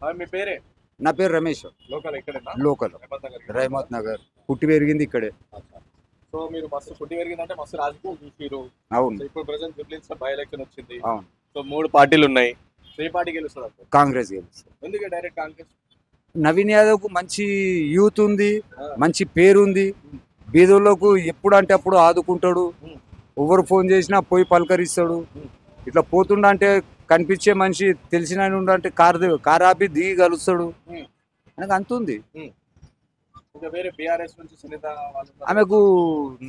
మీ పేరే? నా పేరు రమేష్. లోకల్ ఇక్కడేనా? లోకల్ రేవంత్ నగర్. రహమత్ నగర్. పుట్టి పెరిగింది ఇక్కడే. అచ్చా. సో మీరు మస్తు పుట్టి పెరిగిందంటే మస్తు రాజకీయాలు చూసిరు. అవును. సో ఇప్పుడు ప్రెసెంట్ జూబ్లీహిల్స్ లో బై ఎలక్షన్ వచ్చింది. అవును. సో 3 పార్టీలు ఉన్నాయి. సో ఏ పార్టీ గెలుస్తుంది అప్పుడు? కాంగ్రెస్ గెలుస్తుంది. ఎందుకు డైరెక్ట్ కాంగ్రెస్? నవీన్ యాదవ్ కు మంచి యూత్ ఉంది, ఆ. మంచి పేరుంది. బీదోళ్ళకు ఎప్పుడు అంటే అప్పుడు ఆదుకుంటాడు. ఉమ్. ఎవరు ఫోన్ చేసినా పోయి పలకరిస్తాడు. ఉమ్. ఇట్లా పోతుండ అంటే కనిపించే మనిషి తెలిసిన ఆయన ఉండంటే కార్ ఆపి దిగి కలుస్తాడు. ఉమ్. ఆయనకు అంతుంది. ఇంకా వేరే బీఆర్ఎస్ నుంచి సునీత వాళ్ళు ఉన్నారు. ఆమెకు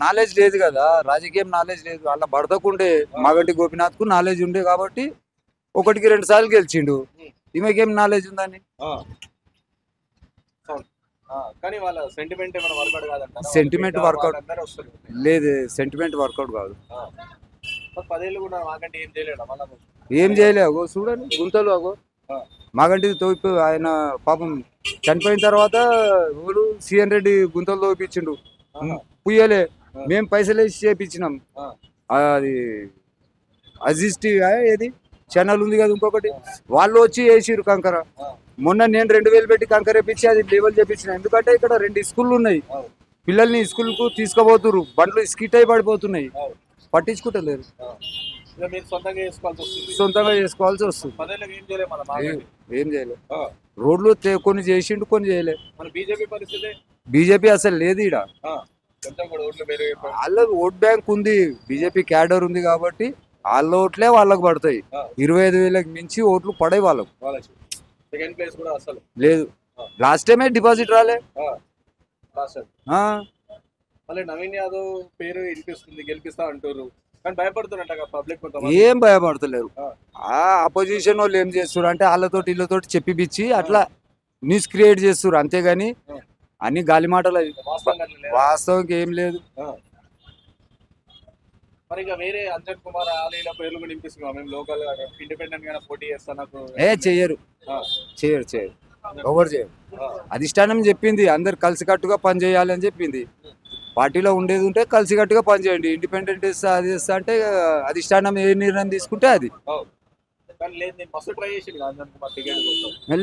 నాలెడ్జ్ లేదు కదా, రాజకీయం నాలెడ్జ్ లేదు. అలా భర్తకుండే మాగంటి గోపినాథ్ కు నాలెడ్జ్ ఉండే కాబట్టి 1-2 సార్లు గెలిచిండు. ఈమెకేం నాలెడ్జ్ ఉందని. ఆ. అవును. కానీ వాళ్ళ సెంటిమెంట్ ఏమైనా వర్కౌట్ కాదంటారా? సెంటిమెంట్ వర్కౌట్ అందరూ వస్తారు. లేదు, సెంటిమెంట్ వర్కౌట్ కాదు. 10 ఏళ్ళు కూడా మాకంటే ఏం చేయలేడు మళ్ళా. ఏం చేయలే. అగో చూడండి గుంతలు. అగో మాగంటి తోపి ఆయన పాపం చనిపోయిన తర్వాత ఎవరు సిఎన్ రెడ్డి గుంతలు తోపించిండు. పుయ్యలే, మేము పైసలు వేసి చేపించినాం. అది అజిస్టి ఏది ఛానల్ ఉంది కదా ఇంకొకటి, వాళ్ళు వచ్చి వేసిరు కంకర. మొన్న నేను 2000 పెట్టి కంకర వేపించి అది లెవెల్ చేపించిన. ఎందుకంటే ఇక్కడ 2 స్కూళ్ళు ఉన్నాయి. పిల్లల్ని స్కూల్ కు తీసుకుపోతురు, బండ్లు స్కిట్ అయి పడిపోతున్నాయి. పట్టించుకుంటలేరు. మీరు సొంతంగా చేసుకోవాల్సి వస్తుంది. సొంతంగా చేసుకోవాల్సి వస్తుంది. 10 ఏళ్ళకి ఏం చేయలేదు మన మాగంటి. ఏం చేయలేదు. రోడ్లు కొన్ని చేసిండు, కొన్ని చేయలేదు. మన బీజేపీ పరిస్థితి? బీజేపీ అసలు లేదు ఈడ. కొంచెం కూడా ఓట్లు పెరిగిపోయి. వాళ్ళకి ఓట్ బ్యాంక్ ఉంది, బీజేపీ క్యాడర్ ఉంది కాబట్టి వాళ్ళ ఓట్లే వాళ్ళకి పడతాయి. 25,000కి మించి ఓట్లు పడాయి వాళ్ళకు. సెకండ్ ప్లేస్ కూడా అసలు లేదు. లాస్ట్ టైమే డిపాజిట్ రాలే. మళ్ళీ నవీన్ యాదవ్ పేరు వినిపిస్తుంది, గెలిపిస్తా అంటారు. కానీ భయపడుతున్నట్టు పబ్లిక్ ఏం భయపడతలేరు. ఆ అపోజిషన్ వాళ్ళు ఏం చేస్తారు అంటే వాళ్ళతోటి వీళ్ళతోటి చెప్పిపిచ్చి అట్లా న్యూస్ క్రియేట్ చేస్తారు, అంతేగాని అన్ని గాలి మాటలు. వాస్తవంకి ఏం లేదు. మరి ఇక వేరే అంజన్ కుమార్ ఆలీల పేర్లు కూడా వినిపిస్తున్నాం. మేము లోకల్ ఇండిపెండెంట్ గా పోటీ చేస్తా నాకు చెయ్యరు. ఎవరు చేయరు. అధిష్టానం చెప్పింది అందరు కలిసికట్టుగా పని చేయాలి అని చెప్పింది. పార్టీలో ఉండేది ఉంటే కలిసికట్టుగా పని చేయండి. ఇండిపెండెంట్ ఇస్తా అది ఇస్తా అంటే అధిష్టానం ఏ నిర్ణయం తీసుకుంటే అది.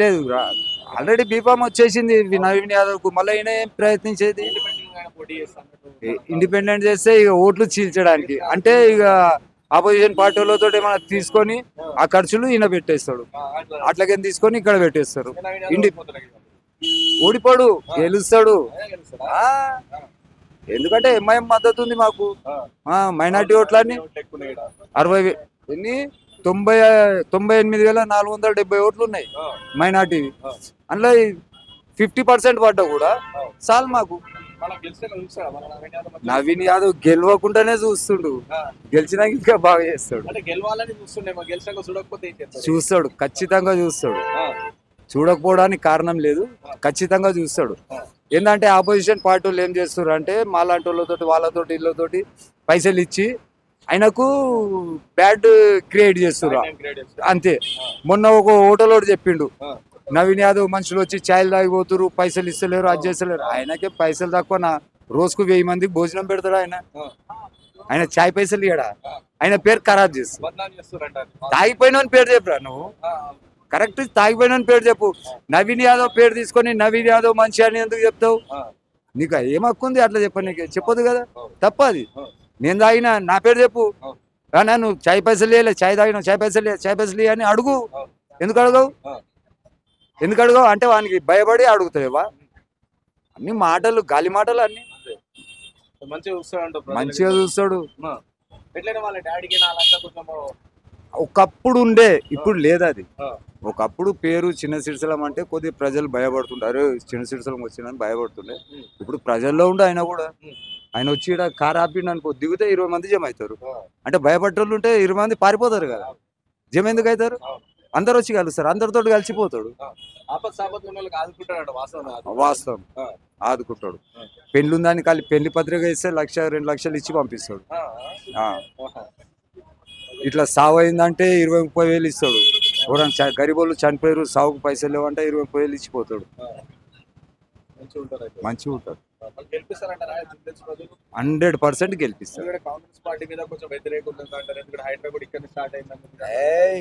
లేదు, ఆల్రెడీ బీఫామ్ వచ్చేసింది నవీన్ యాదవ్ కు. మళ్ళీ ఈయన ఏం ప్రయత్నించేది? ఇండిపెండెంట్ చేస్తే ఇక ఓట్లు చీల్చడానికి, అంటే ఇక ఆపోజిషన్ పార్టీలతో ఏమైనా తీసుకొని ఆ ఖర్చులు ఈయన పెట్టేస్తాడు. అట్లాగే తీసుకొని ఇక్కడ పెట్టేస్తారు. ఓడిపోడు, గెలుస్తాడు. ఎందుకంటే ఎంఐఎం మద్దతు ఉంది మాకు. మైనార్టీ ఓట్లన్నీ 98,470 ఓట్లు ఉన్నాయి మైనార్టీ. అందులో 50% పడ్డా కూడా చాలు మాకు. నవీన్ యాదవ్ గెలవకుండానే చూస్తుండు, గెలిచినాక ఇంకా బాగా చేస్తాడు. చూస్తాడు, ఖచ్చితంగా చూస్తాడు. చూడకపోవడానికి కారణం లేదు, ఖచ్చితంగా చూస్తాడు. ఏంటంటే ఆపోజిషన్ పార్టీలు ఏం చేస్తారు అంటే మాలాంటి వాళ్ళతోటి వాళ్ళతోటి వీళ్ళతోటి పైసలు ఇచ్చి ఆయనకు బ్యాడ్ క్రియేట్ చేస్తారు అంతే. మొన్న ఒక హోటల్ చెప్పిండు, నవీన్ యాదవ్ మనుషులు వచ్చి ఛాయలు తాగిపోతున్నారు, పైసలు ఇస్తలేరు, అది చేస్తలేరు. ఆయనకే పైసలు తక్కువ. రోజుకు 1000 మందికి భోజనం పెడతాడు ఆయన. ఆయన ఛాయ్ పైసలు ఇయ్యడా? ఆయన పేరు ఖరాబ్ చేస్తాడు. తాగిపోయిన పేరు చెప్పురా నువ్వు. కరెక్ట్, తాగిపోయిన పేరు చెప్పు. నవీన్ యాదవ్ పేరు తీసుకొని నవీన్ యాదవ్ మంచి అని ఎందుకు చెప్తావు? నీకు ఏం హక్కు ఉంది అట్లా చెప్ప? నీకు చెప్పదు కదా, తప్పది. నేను తాగినా నా పేరు చెప్పు. నువ్వు ఛాయ్ పైసలు ఇవ్వలే, ఛాయ్ తాగినా ఛాయ్ పైసలు అని అడుగు. ఎందుకు అడగవు? అంటే వానికి భయపడి అడుగుతావా? అన్ని మాటలు, గాలి మాటలు అన్ని. మంచిగా చూస్తాడు. ఒకప్పుడు ఉండే, ఇప్పుడు లేదు అది. ఒకప్పుడు పేరు చిన్న సిరిసలం అంటే కొద్దిగా ప్రజలు భయపడుతుంటారు. చిన్న సిరిసలం వచ్చిందని భయపడుతుండే. ఇప్పుడు ప్రజల్లో ఉండే ఆయన కూడా. ఆయన వచ్చి ఇక్కడ కార్ ఆపిండు అనుకో, దిగితే 20 మంది జమ అవుతారు. అంటే భయపడ్డోళ్ళు ఉంటే 20 మంది పారిపోతారు కదా, జమ ఎందుకు అవుతారు? అందరు వచ్చి కలుస్తారు, అందరితో కలిసిపోతాడు. వాస్తవం, ఆదుకుంటాడు. పెళ్లి ఉందని పెళ్లి పత్రిక ఇస్తే 1,00,000-2 లక్షలు ఇచ్చి పంపిస్తాడు. ఇట్లా సావు అయిందంటే 20-30 వేలు ఇస్తాడు. ఎవరైనా గరీబోళ్ళు చనిపోయారు, సావుకు పైసలు లేవంటే 20-30 వేలు ఇచ్చిపోతాడు. మంచిగా ఉంటాడు. 100% గెలిపిస్తాడు.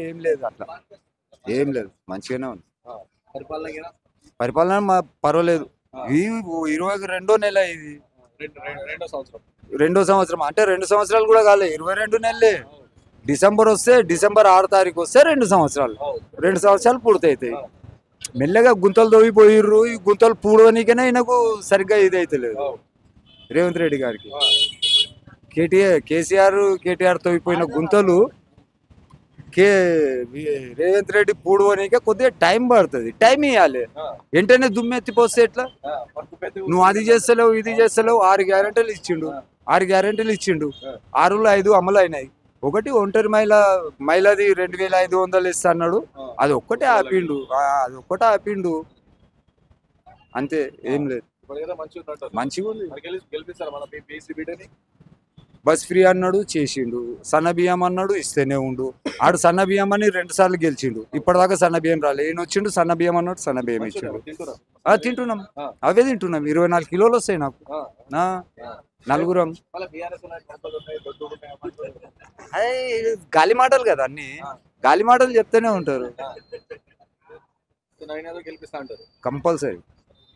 ఏం లేదు, అట్లా ఏం లేదు, మంచిగానే ఉంది. పరిపాలన పరిపాలన పర్వాలేదు. ఈ 22వ నెల ఇది, రెండో సంవత్సరం. రెండో సంవత్సరం అంటే 2 సంవత్సరాలు కూడా కాలే, 22 నెలలే. డిసెంబర్ వస్తే, డిసెంబర్ 6 తారీఖు వస్తే 2 సంవత్సరాలు, 2 సంవత్సరాలు పూర్తవుతాయి. మెల్లగా గుంతలు తవ్విపోయిర్రు. ఈ గుంతలు పూడవనికనే ఈయనకు సరిగ్గా ఇది అవుతలేదు రేవంత్ రెడ్డి గారికి. కేటీఆర్ తవ్విపోయిన గుంతలు రేవంత్ రెడ్డి పూడవనికే కొద్దిగా టైం పడుతుంది. టైం ఇవ్వాలి. వెంటనే దుమ్మెత్తిపోస్తే ఎట్లా? నువ్వు అది చేస్తలేవు, ఇది చేస్తలేవు. 6 గ్యారెంటీలు ఇచ్చిండు, 6 గ్యారెంటీలు ఇచ్చిండు. 6లో 5 అమలు అయినాయి. ఒకటి ఒంటరి మహిళది 2500 ఇస్తా అన్నాడు, అది ఒక్కటే ఆపిండు. అది ఒక్కటే ఆపిండు అంతే, ఏం లేదు. మంచిగా ఉంది. బస్ ఫ్రీ అన్నాడు, చేసిండు. సన్న బియ్యం అన్నాడు, ఇస్తేనే ఉండు. ఆడు సన్న బియ్యం అని 2 సార్లు గెలిచిండు. ఇప్పటిదాకా సన్న బియ్యం రాలే. ఈయన వచ్చిండు, సన్న బియ్యం అన్నాడు, సన్న బియ్యం ఇచ్చిండు. తింటున్నాం, అవే తింటున్నాం. 24 కిలోలు వస్తాయి నాకు, నలుగురం. అదే గాలి మాటలు కదా అన్ని, గాలి మాటలు చెప్తూనే ఉంటారు కంపల్సరీ.